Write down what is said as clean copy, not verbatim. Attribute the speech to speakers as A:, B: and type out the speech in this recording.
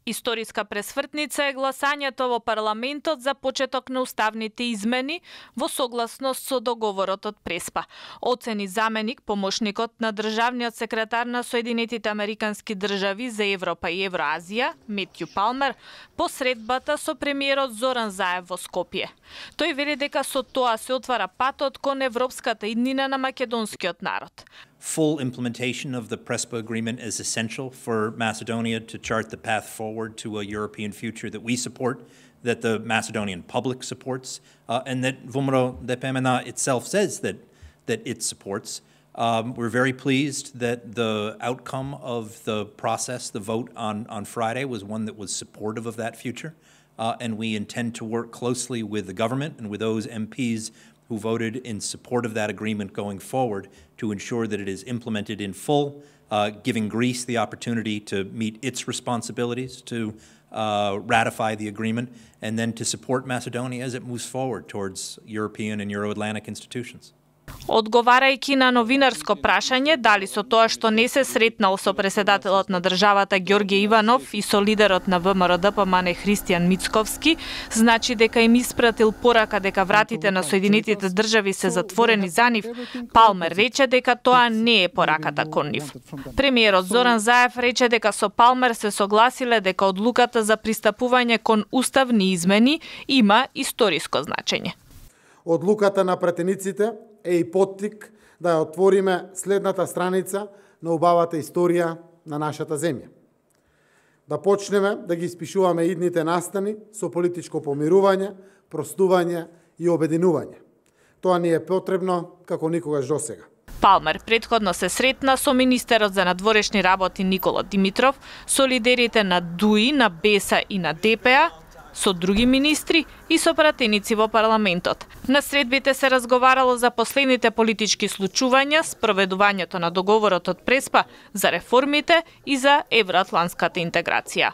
A: Историска пресвртница е гласањето во парламентот за почеток на уставните измени во согласност со договорот од Преспа, оцени заменик помошникот на државниот секретар на Соединетите Американски држави за Европа и Евроазија, Метју Палмер, по средбата со премиерот Зоран Заев во Скопје. Тој вели дека со тоа се отвара патот кон европската иднина на македонскиот народ.
B: Full implementation of the Prespa agreement is essential for Macedonia to chart the path forward to a European future that we support, that the Macedonian public supports, and that VMRO DPMNA itself says that it supports. We're very pleased that the outcome of the process, the vote on Friday, was one that was supportive of that future, and we intend to work closely with the government and with those MPs who voted in support of that agreement going forward to ensure that it is implemented in full, giving Greece the opportunity to meet its responsibilities to ratify the agreement, and then to support Macedonia as it moves forward towards European and Euro-Atlantic institutions.
A: Одговарајќи на новинарско прашање дали со тоа што не се сретнал со преседателот на државата Ѓорѓе Иванов и со лидерот на ВМРО ДПМН Христијан Мицковски, значи дека им испратил порака дека вратите на Соединетите држави се затворени за нив, Палмер рече дека тоа не е пораката кон нив. Премиерот Зоран Заев рече дека со Палмер се согласиле дека одлуката за пристапување кон уставни измени има историско значење.
C: Одлуката на пратениците е и поттик да ја отвориме следната страница на убавата историја на нашата земја. Да почнеме да ги испишуваме идните настани со политичко помирување, простување и обединување. Тоа ни е потребно како никогаш досега.
A: Палмер претходно се сретна со министерот за надворешни работи Никола Димитров, со лидерите на ДУИ, на БЕСА и на ДПА, со други министри и со пратеници во парламентот. На средбите се разговарало за последните политички случувања, спроведувањето на договорот од Преспа, за реформите и за евроатлантската интеграција.